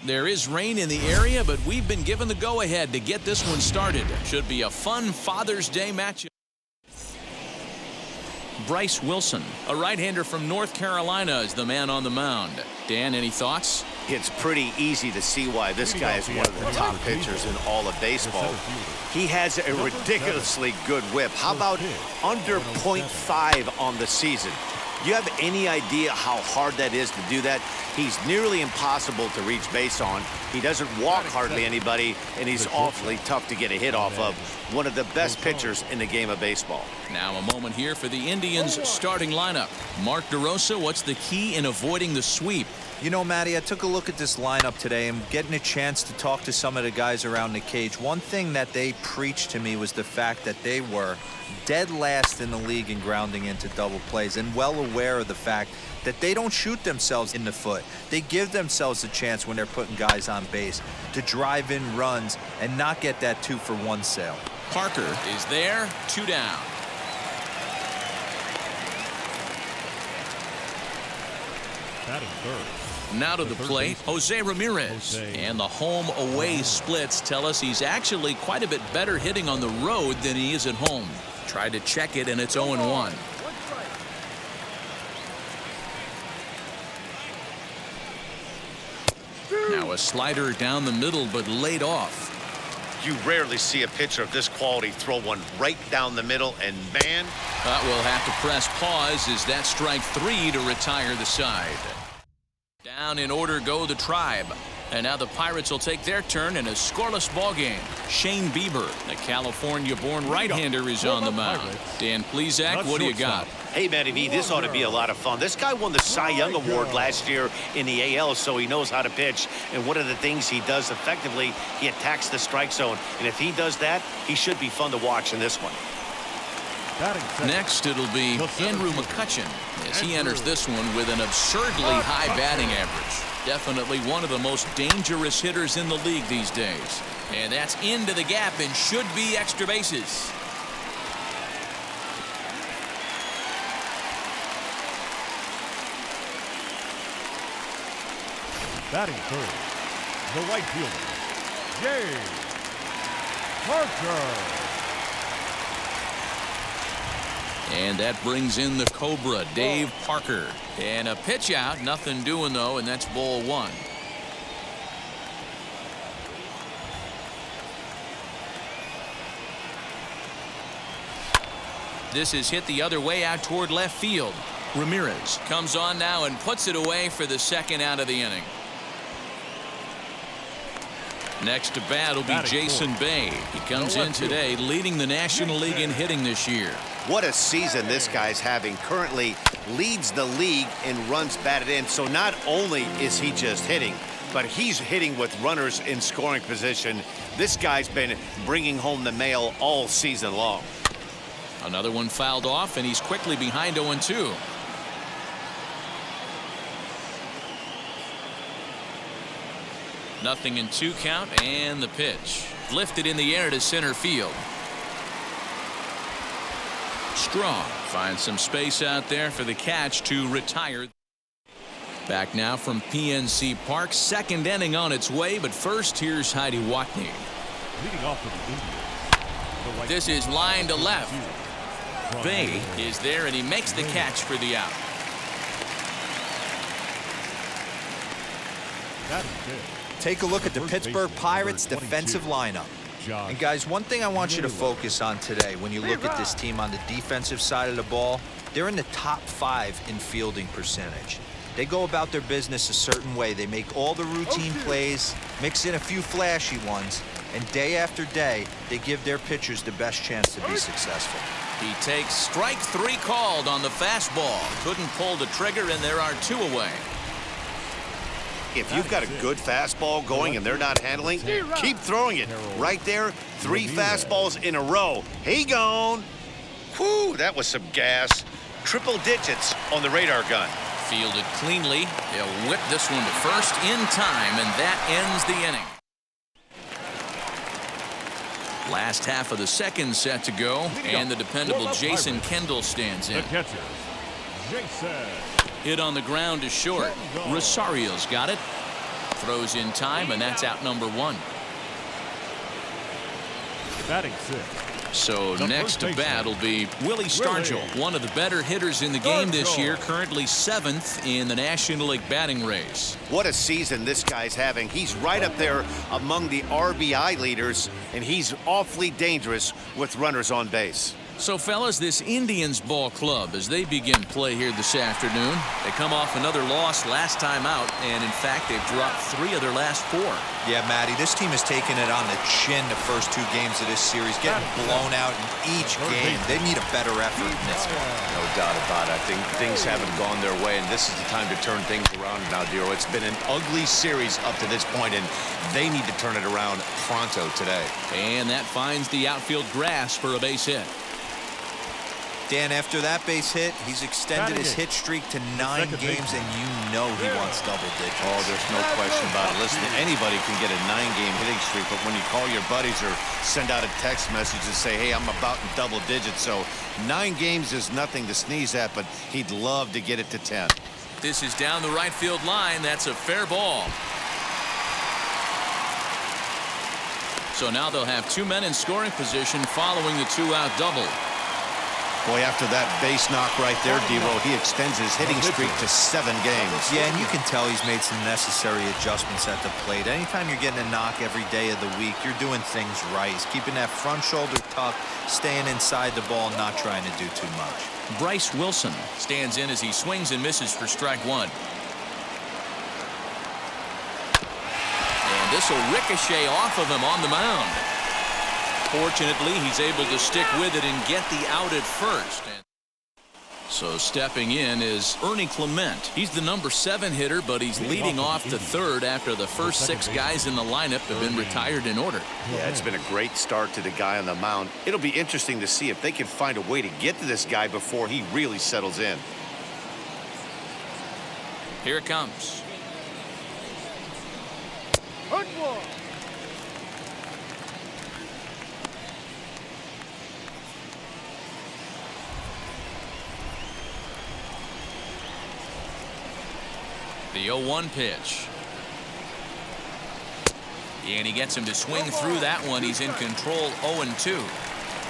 There is rain in the area, but we've been given the go-ahead to get this one started. Should be a fun Father's Day matchup. Bryse Wilson, a right-hander from North Carolina, is the man on the mound. Dan, any thoughts? It's pretty easy to see why this guy is one of the top pitchers in all of baseball. He has a ridiculously good whip. How about under .5 on the season? Do you have any idea how hard that is to do that? He's nearly impossible to reach base on. He doesn't walk hardly anybody, and he's awfully tough to get a hit off of. One of the best pitchers in the game of baseball. Now a moment here for the Indians' starting lineup. Mark DeRosa, what's the key in avoiding the sweep? You know, Matty, I took a look at this lineup today and getting a chance to talk to some of the guys around the cage. One thing that they preached to me was the fact that they were dead last in the league in grounding into double plays, and well aware of the fact that they don't shoot themselves in the foot. They give themselves a chance when they're putting guys on base to drive in runs and not get that 2-for-1 sale. Parker is there, 2 down. Batting third. Now to the plate, Jose Ramirez. And the home-away splits tell us he's actually quite a bit better hitting on the road than he is at home. Tried to check it, and it's 0-1. Now a slider down the middle, but laid off. You rarely see a pitcher of this quality throw one right down the middle, and man. We'll have to press pause as that strike 3 to retire the side. Down in order go the Tribe. And now the Pirates will take their turn in a scoreless ball game. Shane Bieber, the California-born right-hander, is on the mound. Dan Plesac, what do you got? Hey, Matty V, this ought to be a lot of fun. This guy won the Cy Young Award last year in the AL, so he knows how to pitch. And one of the things he does effectively, he attacks the strike zone. And if he does that, he should be fun to watch in this one. Next, it'll be Andrew Mccutchen as he enters this one with an absurdly high batting average. Definitely one of the most dangerous hitters in the league these days. And that's into the gap and should be extra bases. Batting third, the right fielder, Jay Parker. And that brings in the Cobra, Dave Parker. And a pitch out, nothing doing though, and that's ball 1. This is hit the other way out toward left field. Ramirez comes on now and puts it away for the second out of the inning. Next to bat will be Jason Baine. He comes in today leading the National League in hitting this year. What a season this guy's having. Currently leads the league in runs batted in. So not only is he just hitting, but he's hitting with runners in scoring position. This guy's been bringing home the mail all season long. Another one fouled off, and he's quickly behind 0-2. Nothing in 2 count, and the pitch lifted in the air to center field. Strong finds some space out there for the catch to retire. Back now from PNC Park, second inning on its way, but first here's Heidi Watney. Leading off for the Indians. This is line to left. Baine is there, and he makes the catch for the out. Take a look at the Pittsburgh Pirates defensive lineup. And guys, one thing I want you to focus on today when you look at this team on the defensive side of the ball, they're in the top 5 in fielding percentage. They go about their business a certain way. They make all the routine plays, mix in a few flashy ones, and day after day, they give their pitchers the best chance to be successful. He takes strike 3 called on the fastball. Couldn't pull the trigger, and there are 2 away. If you've got a good fastball going and they're not handling, keep throwing it. Right there, 3 fastballs in a row. He gone. Whew, that was some gas. Triple digits on the radar gun. Fielded cleanly. They'll whip this one to first in time, and that ends the inning. Last half of the second set to go, and the dependable Jason Kendall stands in. The catcher, Jason. Hit on the ground is short. Rosario's got it. throws in time, and that's out number 1. Batting 6. So next to bat will be Willie Stargell, one of the better hitters in the game this year, currently 7th in the National League batting race. What a season this guy's having. He's right up there among the RBI leaders, and he's awfully dangerous with runners on base. So, fellas, this Indians ball club, as they begin play here this afternoon, they come off another loss last time out, and in fact, they've dropped 3 of their last 4. Yeah, Matty, this team has taken it on the chin the first 2 games of this series, getting blown out in each game. They need a better effort in this one. No doubt about it. I think things haven't gone their way, and this is the time to turn things around now, Dero. It's been an ugly series up to this point, and they need to turn it around pronto today. And that finds the outfield grass for a base hit. Dan, after that base hit, he's extended his hit streak to 9 games, and you know he wants double digits. Oh, there's no question about it. Listen, anybody can get a 9-game hitting streak, but when you call your buddies or send out a text message and say, hey, I'm about in double digits, so 9 games is nothing to sneeze at, but he'd love to get it to 10. This is down the right field line. That's a fair ball. So now they'll have 2 men in scoring position following the 2-out double. Boy, after that base knock right there, Dero, he extends his hitting streak to 7 games. Yeah, and you can tell he's made some necessary adjustments at the plate. Anytime you're getting a knock every day of the week, you're doing things right. He's keeping that front shoulder tucked, staying inside the ball, not trying to do too much. Bryse Wilson stands in as he swings and misses for strike 1. And this will ricochet off of him on the mound. Fortunately, he's able to stick with it and get the out at first. So stepping in is Ernie Clement. He's the number 7 hitter, but he's leading off the 3rd after the first 6 guys in the lineup have been retired in order. Yeah, it's been a great start to the guy on the mound. It'll be interesting to see if they can find a way to get to this guy before he really settles in. Here it comes. The 0-1 pitch. And he gets him to swing through that one. He's in control 0-2.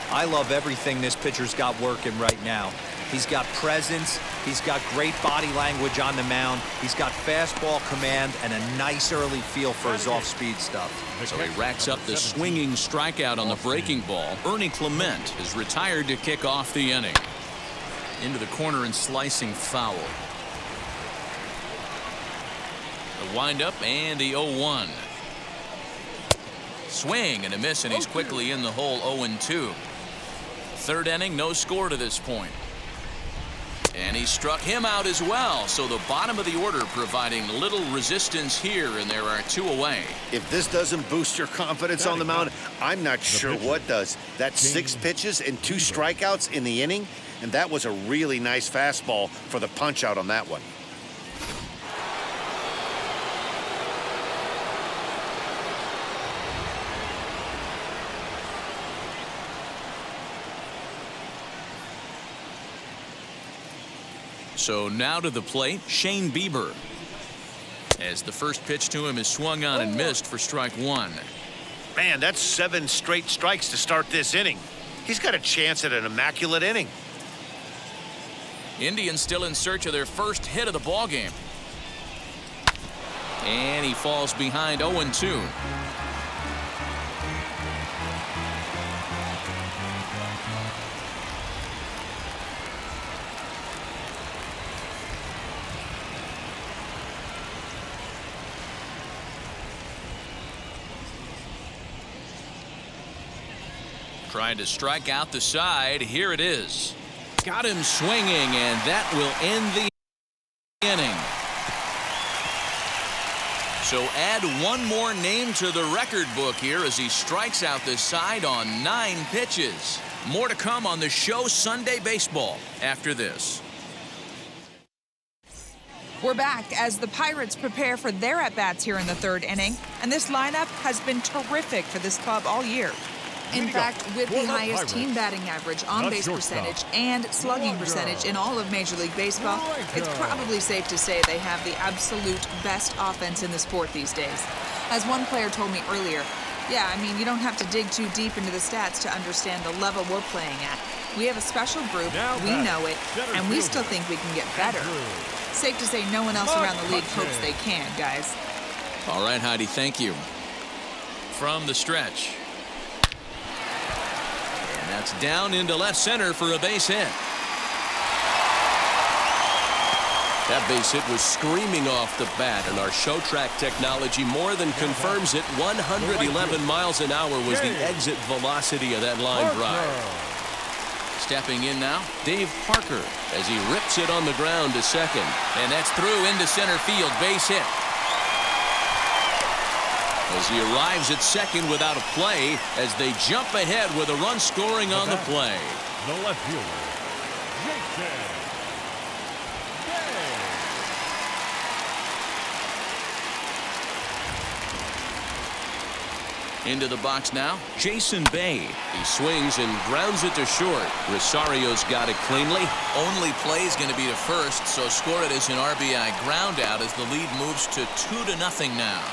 I love everything this pitcher's got working right now. He's got presence. He's got great body language on the mound. He's got fastball command and a nice early feel for his off-speed stuff. So he racks up the swinging strikeout on the breaking ball. Ernie Clement is retired to kick off the inning. Into the corner and slicing foul. The windup and the 0-1. Swing and a miss, and he's quickly in the hole. 0-2. 3rd inning, no score to this point. And he struck him out as well. So the bottom of the order providing little resistance here, and there are 2 away. If this doesn't boost your confidence on the mound, I'm not sure what does. That's 6 pitches and 2 strikeouts in the inning, and that was a really nice fastball for the punch out on that one. So now to the plate, Shane Bieber. As the first pitch to him is swung on and missed for strike 1. Man, that's 7 straight strikes to start this inning. He's got a chance at an immaculate inning. Indians still in search of their first hit of the ballgame. And he falls behind 0-2. Trying to strike out the side. Here it is. Got him swinging, and that will end the inning. So add one more name to the record book here as he strikes out the side on 9 pitches. More to come on the show Sunday Baseball after this. We're back as the Pirates prepare for their at-bats here in the 3rd inning, and this lineup has been terrific for this club all year. In fact, with the highest team batting average, on-base percentage, and slugging percentage in all of Major League Baseball, it's probably safe to say they have the absolute best offense in the sport these days. As one player told me earlier, yeah, I mean, you don't have to dig too deep into the stats to understand the level we're playing at. We have a special group, we know it, and we still think we can get better. Safe to say no one else around the league hopes they can, guys. All right, Heidi, thank you. From the stretch. And that's down into left center for a base hit. That base hit was screaming off the bat, and our show track technology more than confirms it. 111 miles an hour was the exit velocity of that line drive. Stepping in now, Dave Parker, as he rips it on the ground to second. And that's through into center field, base hit. As he arrives at second without a play, as they jump ahead with a run scoring on the play. The left fielder, Jason Into the box now, Jason Baine. He swings and grounds it to short. Rosario's got it cleanly. Only play is going to be to first, so score it as an RBI ground out as the lead moves to 2-0 now.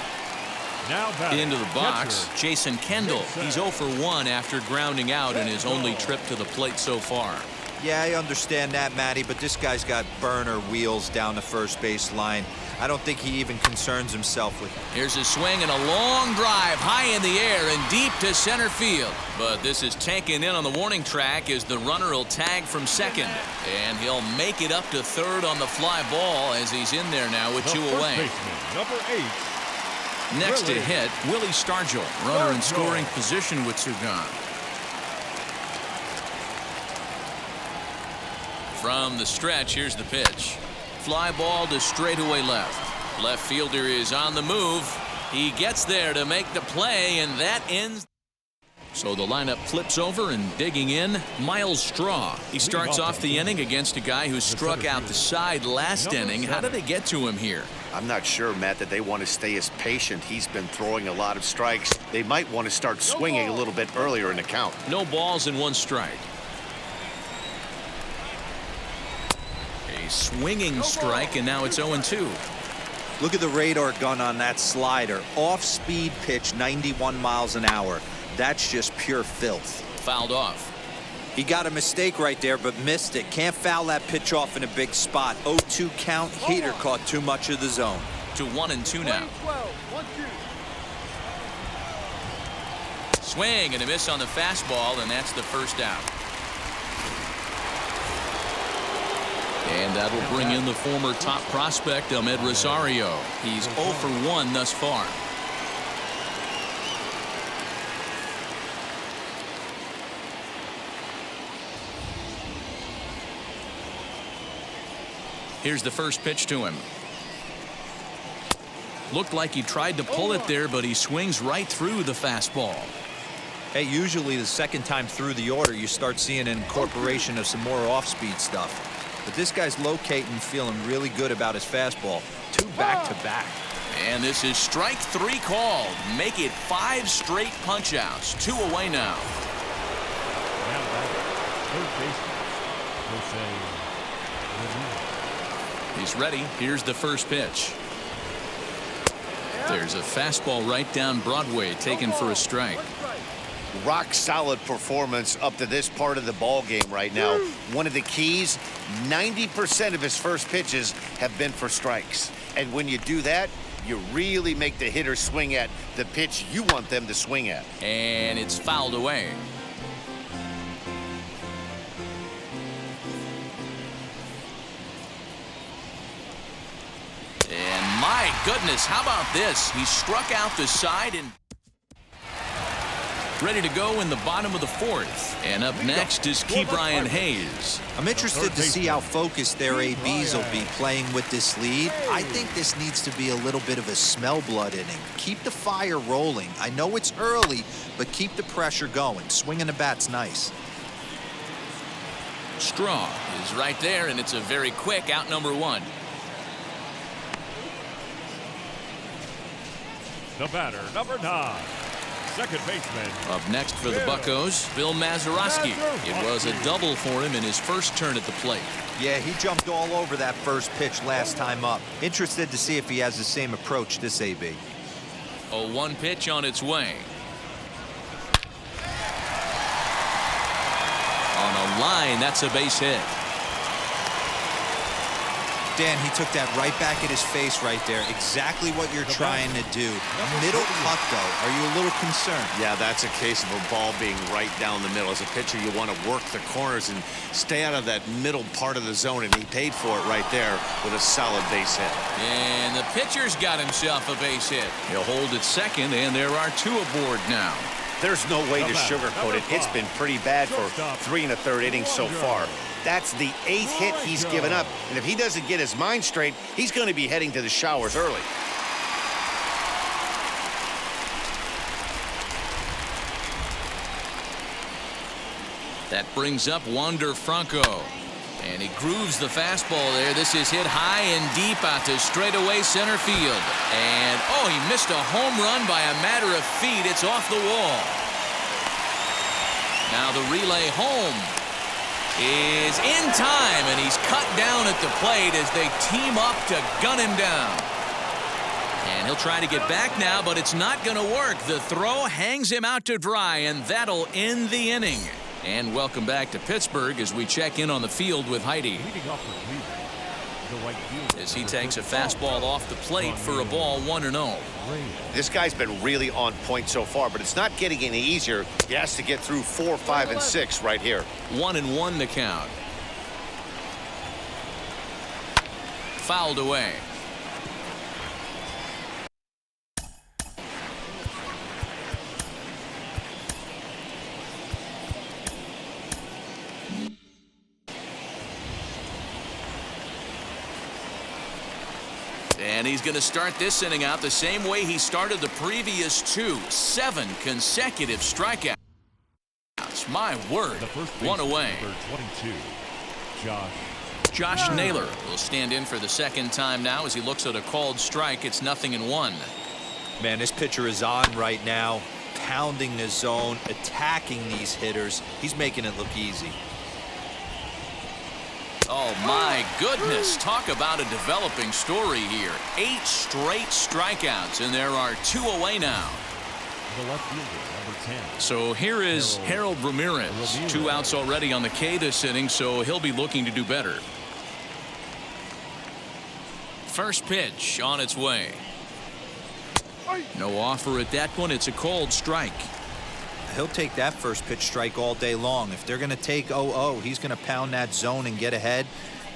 Into the box, Jason Kendall. He's 0 for 1 after grounding out in his only trip to the plate so far. Yeah, I understand that, Matty, but this guy's got burner wheels down the first base line. I don't think he even concerns himself with it. Here's a swing and a long drive high in the air and deep to center field. But this is taken in on the warning track as the runner will tag from second. And he'll make it up to third on the fly ball as he's in there now with 2 away. number 8. Next to hit, Willie Stargell. Runner in scoring position with 2 gone. From the stretch, here's the pitch. Fly ball to straightaway left. Left fielder is on the move. He gets there to make the play, and that ends. So the lineup flips over and digging in, Miles Straw. He starts off the inning against a guy who struck out the side last inning. How did they get to him here? I'm not sure, Matt, that they want to stay as patient. He's been throwing a lot of strikes. They might want to start swinging a little bit earlier in the count. No balls and 1 strike. A swinging strike, and now it's 0-2. Look at the radar gun on that slider. Off-speed pitch, 91 miles an hour. That's just pure filth. Fouled off. He got a mistake right there, but missed it. Can't foul that pitch off in a big spot. 0-2 count. Hader caught too much of the zone. To 1-2 now. Swing and a miss on the fastball, and that's the first out. And that'll bring in the former top prospect, Ahmed Rosario. He's 0 for 1 thus far. Here's the first pitch to him. Looked like he tried to pull it there, but he swings right through the fastball. Hey, usually the second time through the order, you start seeing an incorporation of some more off-speed stuff. But this guy's locating, feeling really good about his fastball. 2 back-to-back. And this is strike 3 called. Make it 5 straight punch-outs. 2 away now. He's ready. Here's the first pitch. There's a fastball right down Broadway, taken for a strike. Rock solid performance up to this part of the ball game right now. One of the keys, 90% of his first pitches have been for strikes. And when you do that, you really make the hitter swing at the pitch you want them to swing at. And it's fouled away. And my goodness, how about this? He struck out the side and ready to go in the bottom of the 4th. And up next is Ke'Bryan Hayes. I'm interested to see how focused their ABs will be playing with this lead. I think this needs to be a little bit of a smell blood inning. Keep the fire rolling. I know it's early, but keep the pressure going. Swinging the bat's nice. Straw is right there, and it's a very quick out number 1. The batter, number 9. second baseman. Up next for the Buccos, Bill Mazeroski. It was a double for him in his first turn at the plate. Yeah, he jumped all over that first pitch last time up. Interested to see if he has the same approach this AB. A 1 pitch on its way. On a line, that's a base hit. Dan, he took that right back at his face right there. Exactly what you're trying to do. Middle cut, though. Are you a little concerned? Yeah, that's a case of a ball being right down the middle. As a pitcher, you want to work the corners and stay out of that middle part of the zone, and he paid for it right there with a solid base hit. And the pitcher's got himself a base hit. He'll hold at second, and there are 2 aboard now. There's no way to sugarcoat it. It's been pretty bad for 3 1/3 innings so far. That's the 8th hit he's given up. And if he doesn't get his mind straight, he's going to be heading to the showers early. That brings up Wander Franco. And he grooves the fastball there. This is hit high and deep out to straightaway center field. And, oh, he missed a home run by a matter of feet. It's off the wall. Now the relay home is in time, and he's cut down at the plate as they team up to gun him down. And he'll try to get back now, but it's not going to work. The throw hangs him out to dry, and that'll end the inning. And welcome back to Pittsburgh as we check in on the field with Heidi. As he takes a fastball off the plate for a ball 1-0. This guy's been really on point so far, but it's not getting any easier. He has to get through 4, 5, and 6 right here. 1-1 the count. Fouled away. And he's going to start this inning out the same way he started the previous 2. 7 consecutive strikeouts. My word. 1 away. Number 22, Josh Naylor will stand in for the second time now as he looks at a called strike. It's 0-1. Man, this pitcher is on right now, pounding the zone, attacking these hitters. He's making it look easy. Oh, my goodness. Talk about a developing story here. 8 straight strikeouts, and there are 2 away now. the left fielder, number 10. So here is Harold Ramirez. 2 outs already on the K this inning, so he'll be looking to do better. First pitch on its way. No offer at that one. It's a called strike. He'll take that first pitch strike all day long. If they're going to take 0-0, he's going to pound that zone and get ahead.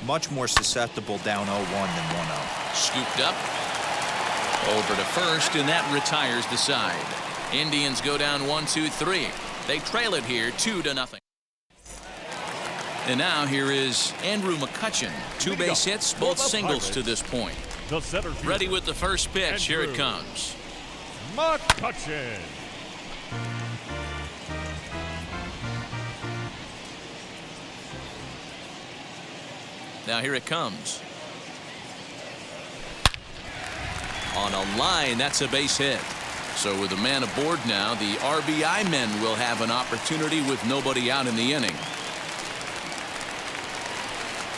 Much more susceptible down 0-1 than 1-0. Scooped up. Over to first, and that retires the side. Indians go down 1-2-3. They trail it here 2-0. And now here is Andrew Mccutchen. 2 base hits, both singles to this point. Ready with the first pitch. Here it comes. Mccutchen. Now here it comes. On a line, that's a base hit. So with a man aboard now, the RBI men will have an opportunity with nobody out in the inning.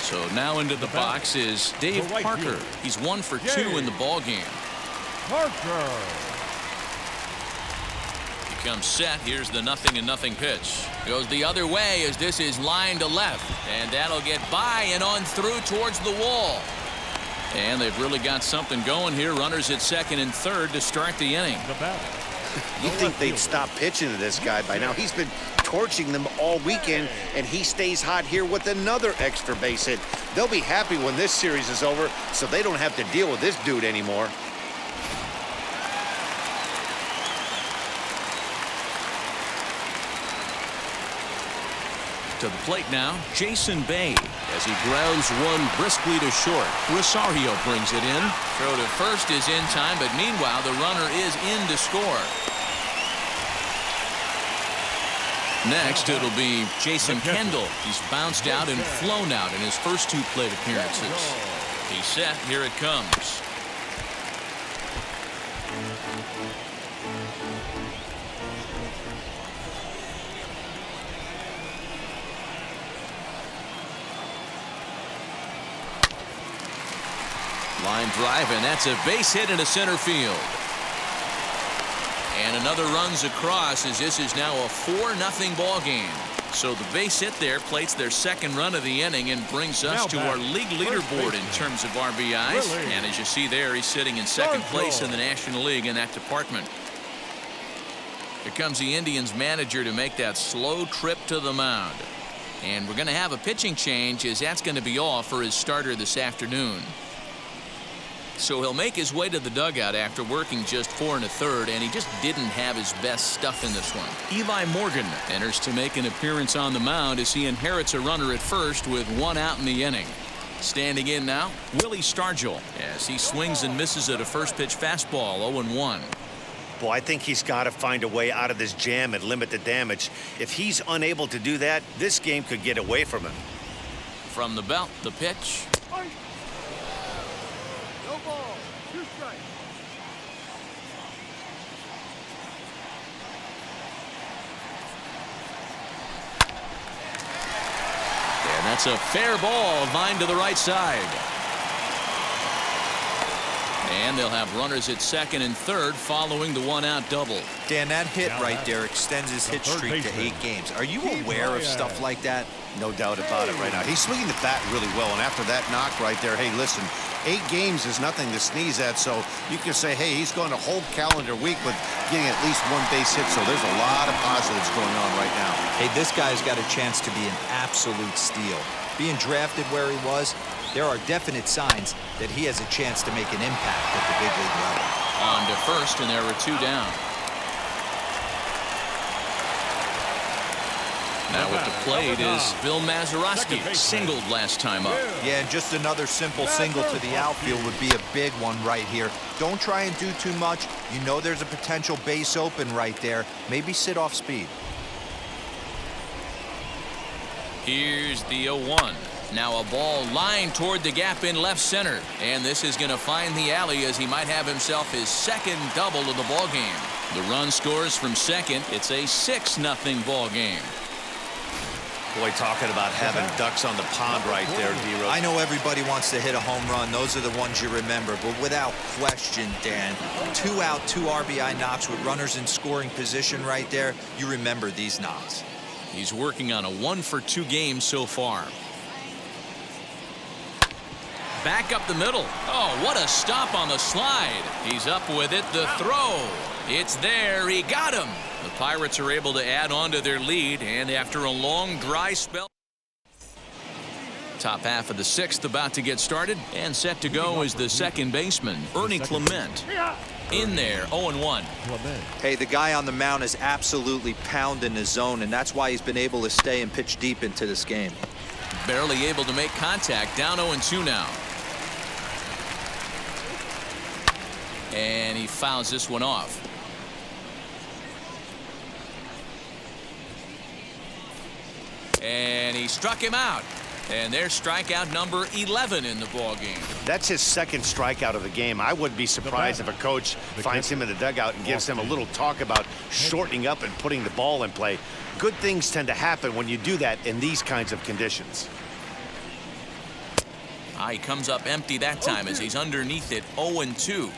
So now into the box is Dave Parker. He's 1 for 2 in the ball game. Parker. He comes set. Here's the 0-0 pitch. Goes the other way as this is line to left. And that'll get by and on through towards the wall. And they've really got something going here. Runners at second and third to start the inning. You'd think they'd stop pitching to this guy by now. He's been torching them all weekend, and he stays hot here with another extra base hit. They'll be happy when this series is over, so they don't have to deal with this dude anymore. To the plate now, Jason Baine as he grounds one briskly to short. Rosario brings it in. Throw to first is in time, but meanwhile the runner is in to score. Next it'll be Jason Kendall. He's bounced out and flown out in his first 2 plate appearances. He's set. Here it comes. Line drive, and that's a base hit into center field. And another runs across as this is now a 4-0 ball game. So the base hit there plates their second run of the inning and brings us to our league leaderboard in terms of RBIs. And as you see there, he's sitting in second place in the National League in that department. Here comes the Indians manager to make that slow trip to the mound. And we're going to have a pitching change as that's going to be all for his starter this afternoon. So he'll make his way to the dugout after working just 4 1/3, and he just didn't have his best stuff in this one. Eli Morgan enters to make an appearance on the mound as he inherits a runner at first with 1 out in the inning. Standing in now, Willie Stargell as he swings and misses at a first pitch fastball, 0-1. Boy, I think he's got to find a way out of this jam and limit the damage. If he's unable to do that, this game could get away from him. From the belt, the pitch. That's a fair ball, line to the right side. And they'll have runners at second and third following the 1-out double. Dan, that hit right there extends his hit streak to 8 games. Are you aware of stuff like that? No doubt about it right now. He's swinging the bat really well, and after that knock right there, hey, listen, 8 games is nothing to sneeze at, so you can say, hey, he's going a whole calendar week with getting at least 1 base hit, so there's a lot of positives going on right now. Hey, this guy's got a chance to be an absolute steal. Being drafted where he was, there are definite signs that he has a chance to make an impact at the big league level. On to first, and there are 2 down. Now at the plate is Bill Mazeroski, singled last time up. Yeah, and just another simple single to the outfield would be a big one right here. Don't try and do too much. You know there's a potential base open right there. Maybe sit off speed. Here's the 0-1. Now a ball lined toward the gap in left center. And this is going to find the alley as he might have himself his second double of the ball game. The run scores from second. It's a 6-0 ball game. Boy, talking about having ducks on the pond right there, D-Rose. I know everybody wants to hit a home run. Those are the ones you remember. But without question, Dan, 2 out, 2 RBI knocks with runners in scoring position right there. You remember these knocks. He's working on a 1-for-2 game so far. Back up the middle. Oh, what a stop on the slide. He's up with it. The throw. It's there. He got him. The Pirates are able to add on to their lead, and after a long dry spell. Top half of the 6th about to get started, and set to go is the second baseman, Ernie Clement. In there, 0-1. Hey, the guy on the mound is absolutely pounding the zone, and that's why he's been able to stay and pitch deep into this game. Barely able to make contact, down 0-2 now. And he fouls this one off. And he struck him out. And there's strikeout number 11 in the ball game. That's his second strikeout of the game. I wouldn't be surprised if a coach finds him in the dugout and gives him a little talk about shortening up and putting the ball in play. Good things tend to happen when you do that in these kinds of conditions. He comes up empty that time as he's underneath it, 0-2.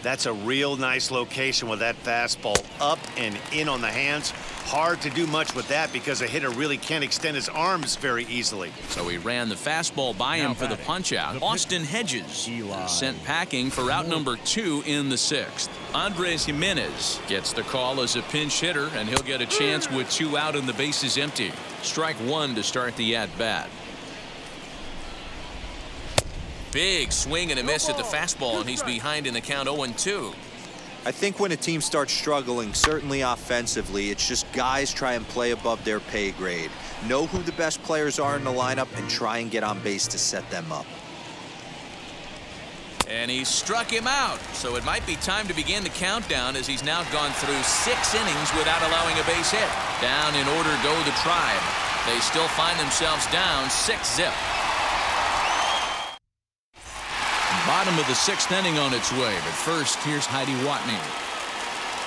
That's a real nice location with that fastball up and in on the hands. Hard to do much with that because a hitter really can't extend his arms very easily. So he ran the fastball by him for the punch-out. Austin Hedges sent packing for out number 2 in the 6th. Andres Jimenez gets the call as a pinch hitter, and he'll get a chance with 2 out and the bases empty. Strike 1 to start the at-bat. Big swing and a miss at the fastball, and he's behind in the count 0-2. I think when a team starts struggling, certainly offensively, it's just guys try and play above their pay grade. Know who the best players are in the lineup and try and get on base to set them up. And he struck him out, so it might be time to begin the countdown as he's now gone through 6 innings without allowing a base hit. Down in order go the Tribe. They still find themselves down 6-0. Bottom of the 6th inning on its way, but first, here's Heidi Watney.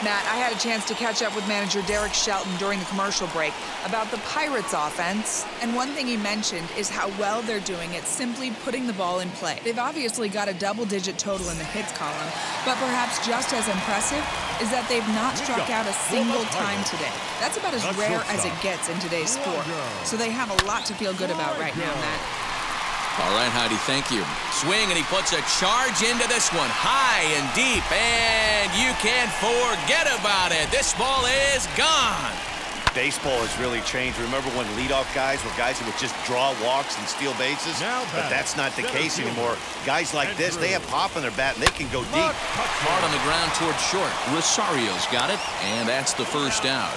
Matt, I had a chance to catch up with manager Derek Shelton during the commercial break about the Pirates offense, and one thing he mentioned is how well they're doing at simply putting the ball in play. They've obviously got a double-digit total in the hits column, but perhaps just as impressive is that they've not struck out a single time today. That's about as rare as it gets in today's sport, so they have a lot to feel good about right now, Matt. All right, Heidi, thank you. Swing, and he puts a charge into this one, high and deep, and you can't forget about it. This ball is gone. Baseball has really changed. Remember when leadoff guys were guys who would just draw walks and steal bases? But that's not the case anymore. Guys like this, they have pop in their bat, and they can go deep. Hard on the ground towards short. Rosario's got it, and that's the first out.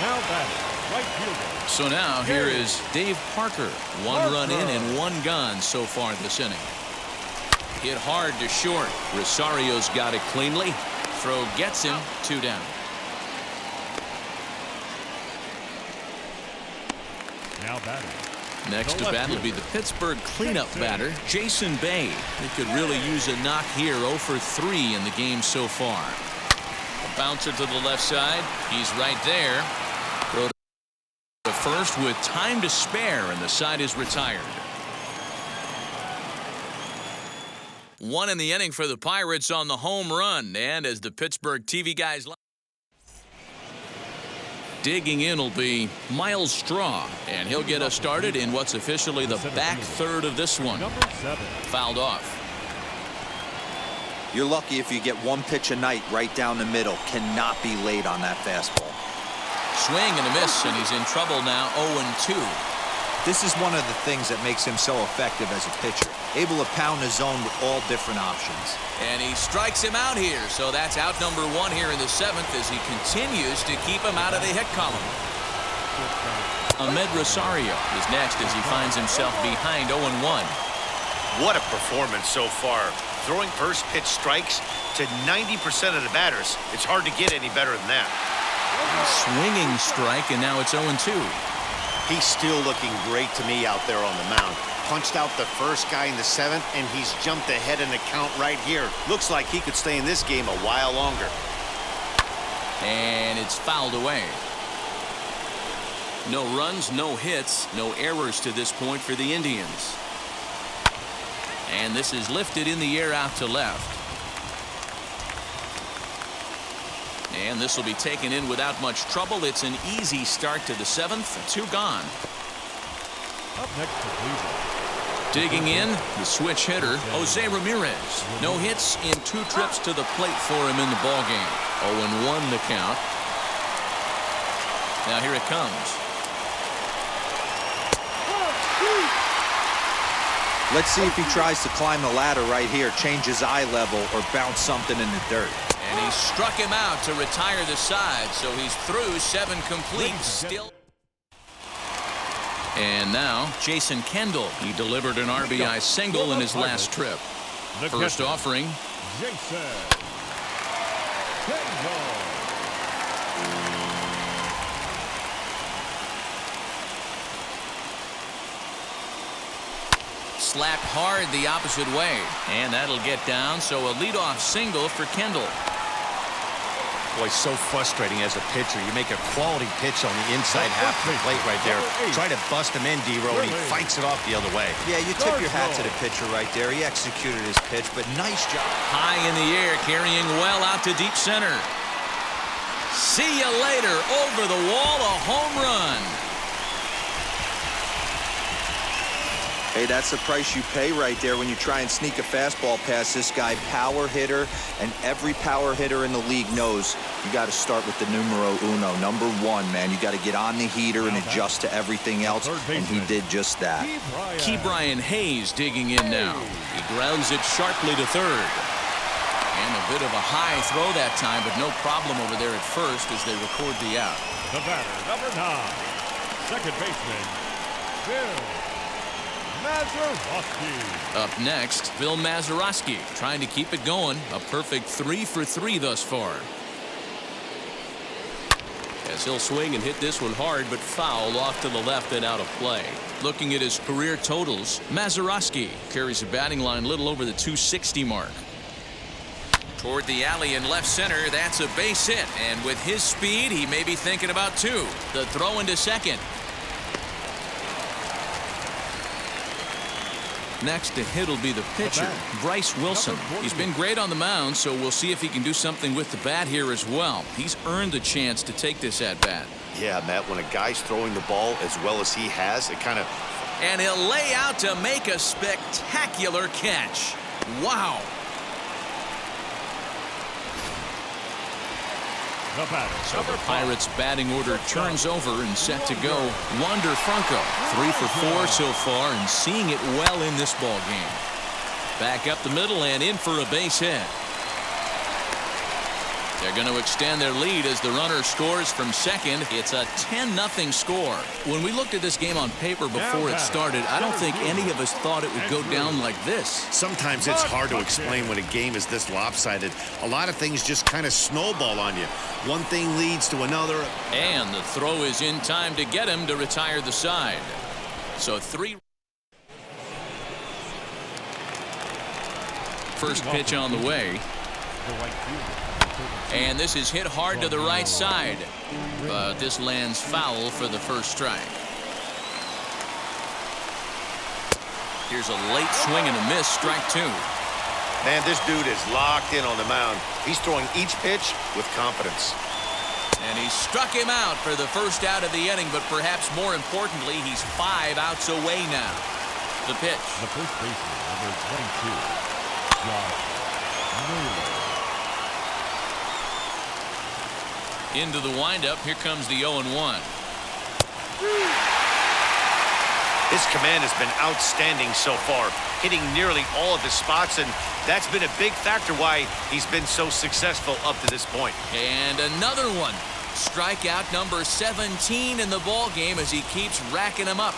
Now batting, right fielder. So now here is Dave Parker. One run in and one gone so far this inning. Hit hard to short. Rosario's got it cleanly. Throw gets him, 2 down. Now batting. Next to bat will be the Pittsburgh cleanup batter, Jason Baine. He could really use a knock here, 0 for 3 in the game so far. A bouncer to the left side. He's right there. Throw to first with time to spare, and the side is retired. 1 in the inning for the Pirates on the home run, and as the Pittsburgh TV guys digging in will be Miles Straw, and he'll get us started in what's officially the back third of this one. Fouled off. You're lucky if you get one pitch a night right down the middle. Cannot be late on that fastball. Swing and a miss, and he's in trouble now, 0-2. This is one of the things that makes him so effective as a pitcher. Able to pound the zone with all different options. And he strikes him out here, so that's out number 1 here in the 7th as he continues to keep him out of the hit column. Ahmed Rosario is next as he finds himself behind 0-1. What a performance so far. Throwing first pitch strikes to 90% of the batters. It's hard to get any better than that. Swinging strike, and now it's 0-2. He's still looking great to me out there on the mound. Punched out the first guy in the 7th, and he's jumped ahead in the count right here. Looks like he could stay in this game a while longer. And it's fouled away. No runs, no hits, no errors to this point for the Indians. And this is lifted in the air out to left. And this will be taken in without much trouble. It's an easy start to the 7th. 2 gone. Up next to Cleveland. Digging in, the switch hitter, Jose Ramirez. No hits in 2 trips to the plate for him in the ballgame. 0-1 the count. Now here it comes. Let's see if he tries to climb the ladder right here, change his eye level, or bounce something in the dirt. And he struck him out to retire the side, so he's through 7 complete still. And now Jason Kendall. He delivered an RBI single in his last trip. First offering. Jason Kendall. Slapped hard the opposite way, and that'll get down, so a leadoff single for Kendall. Boy, so frustrating as a pitcher. You make a quality pitch on the inside half of the plate right there. Try to bust him in, D-Row, and he fights it off the other way. Yeah, you tip your hat to the pitcher right there. He executed his pitch, but nice job. High in the air, carrying well out to deep center. See you later. Over the wall, a home run. Hey, that's the price you pay right there when you try and sneak a fastball past this guy. Power hitter, and every power hitter in the league knows you got to start with the numero uno, number 1, man. You got to get on the heater and adjust to everything else, and he did just that. Ke'Bryan Hayes digging in now. He grounds it sharply to third. And a bit of a high throw that time, but no problem over there at first as they record the out. The batter, number 9, second baseman, Bill Mazeroski. Up next, Bill Mazeroski trying to keep it going. A perfect 3 for 3 thus far. As he'll swing and hit this one hard, but foul off to the left and out of play. Looking at his career totals, Mazeroski carries a batting line little over the 260 mark. Toward the alley in left center, that's a base hit. And with his speed, he may be thinking about two. The throw into second. Next to hit will be the pitcher, Bryse Wilson. He's been great on the mound, so we'll see if he can do something with the bat here as well. He's earned the chance to take this at bat. Yeah, Matt, when a guy's throwing the ball as well as he has, it kind of... And he'll lay out to make a spectacular catch. Wow. So the Pirates' batting order turns over and set to go. Wander Franco, 3 for 4 so far and seeing it well in this ball game. Back up the middle and in for a base hit. They're going to extend their lead as the runner scores from second. It's a 10-0 score. When we looked at this game on paper before it started, I don't think any of us thought it would go down like this. Sometimes it's hard to explain when a game is this lopsided. A lot of things just kind of snowball on you. One thing leads to another. And the throw is in time to get him to retire the side. So 3. First pitch on the way. And this is hit hard to the right side. But this lands foul for the first strike. Here's a late swing and a miss, strike 2. Man, this dude is locked in on the mound. He's throwing each pitch with confidence. And he struck him out for the first out of the inning, but perhaps more importantly, he's 5 outs away now. The pitch. The first baseman, number 22, Ramirez. Into the windup. Here comes the 0-1. His command has been outstanding so far, hitting nearly all of his spots, and that's been a big factor why he's been so successful up to this point. And another one. Strikeout number 17 in the ball game as he keeps racking them up.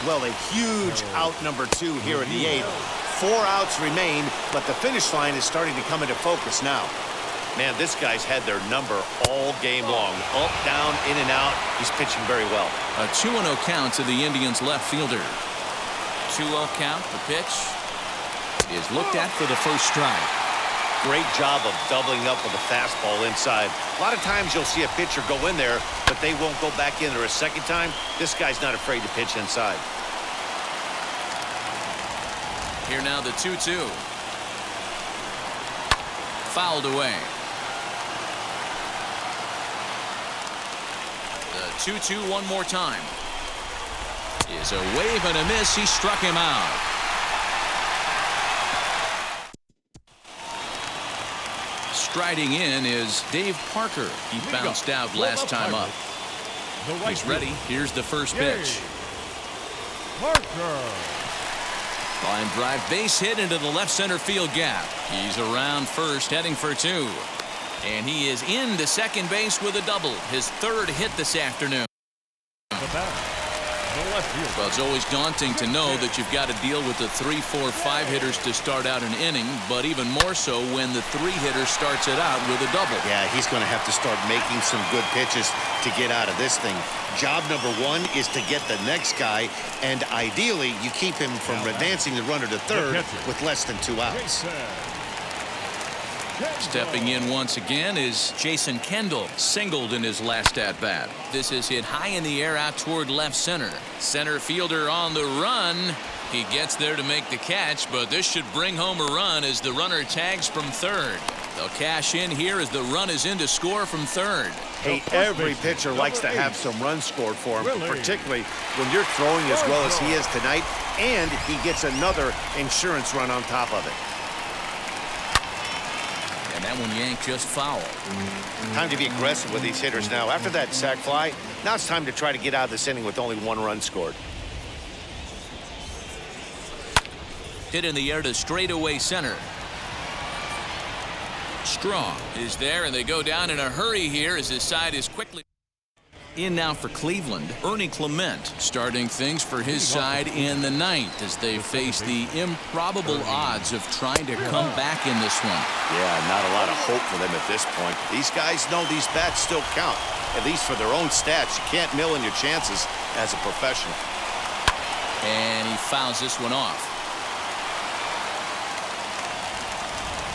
Well, a huge out number 2 here in the 8th. 4 outs remain, but the finish line is starting to come into focus now. Man, this guy's had their number all game long. Up, down, in and out. He's pitching very well. A 2-0 count to the Indians left fielder. 2-0 count. The pitch is looked at for the first strike. Great job of doubling up with a fastball inside. A lot of times you'll see a pitcher go in there, but they won't go back in there a second time. This guy's not afraid to pitch inside. Here now the 2-2. Fouled away. The 2-2 one more time. Is a wave and a miss. He struck him out. Striding in is Dave Parker. He bounced out last time up. He's ready. Here's the first pitch. Parker. Line drive base hit into the left center field gap. He's around first, heading for 2. And he is into second base with a double. His 3rd hit this afternoon. Well, it's always daunting to know that you've got to deal with the 3, 4, 5 hitters to start out an inning, but even more so when the 3 hitter starts it out with a double. Yeah, he's going to have to start making some good pitches to get out of this thing. Job number 1 is to get the next guy, and ideally you keep him from advancing the runner to third with less than 2 outs. Stepping in once again is Jason Kendall, singled in his last at-bat. This is hit high in the air out toward left center. Center fielder on the run. He gets there to make the catch, but this should bring home a run as the runner tags from third. They'll cash in here as the run is in to score from third. Hey, every pitcher likes to have some runs scored for him, particularly when you're throwing as well as he is tonight, and he gets another insurance run on top of it. And that one yanked just foul. Time to be aggressive with these hitters now. After that sac fly, now it's time to try to get out of this inning with only 1 run scored. Hit in the air to straightaway center. Strong is there, and they go down in a hurry here as his side is quickly. In now for Cleveland, Ernie Clement starting things for his side in the 9th as they face the improbable odds of trying to come back in this one. Yeah, not a lot of hope for them at this point. These guys know these bats still count, at least for their own stats. You can't mill in your chances as a professional. And he fouls this one off.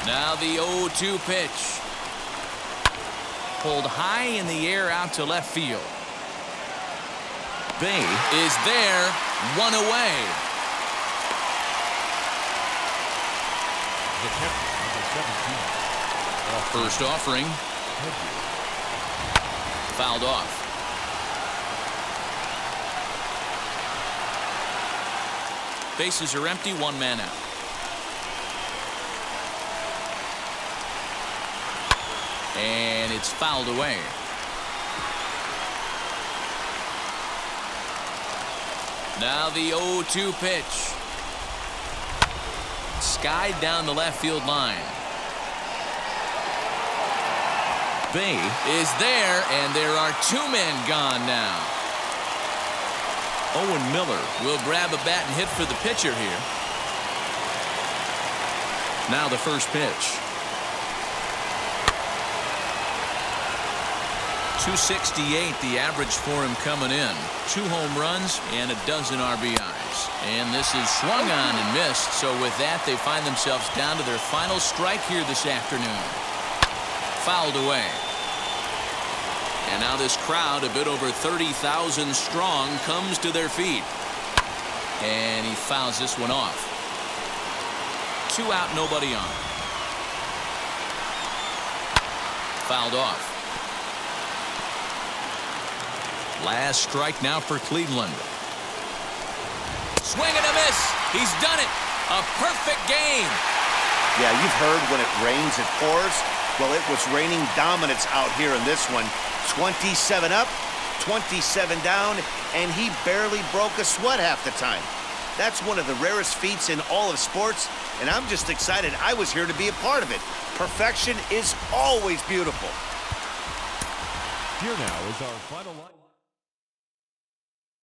Now the 0-2 pitch. Pulled high in the air out to left field. Baine is there, one away. The catcher, number 17. First offering. Fouled off. Bases are empty, one man out. And it's fouled away. Now the 0-2 pitch. Skied down the left field line. Baine is there, and there are two men gone now. Owen Miller will grab a bat and hit for the pitcher here. Now the first pitch. 268 the average for him coming in. 2 home runs and a dozen RBIs. And this is swung on and missed. So with that, they find themselves down to their final strike here this afternoon. Fouled away. And now this crowd, a bit over 30,000 strong, comes to their feet. And he fouls this one off. 2 out, nobody on. Fouled off. Last strike now for Cleveland. Swing and a miss. He's done it. A perfect game. Yeah, you've heard when it rains, it pours. Well, it was raining dominance out here in this one. 27 up, 27 down, and he barely broke a sweat half the time. That's one of the rarest feats in all of sports, and I'm just excited I was here to be a part of it. Perfection is always beautiful. Here now is our final line.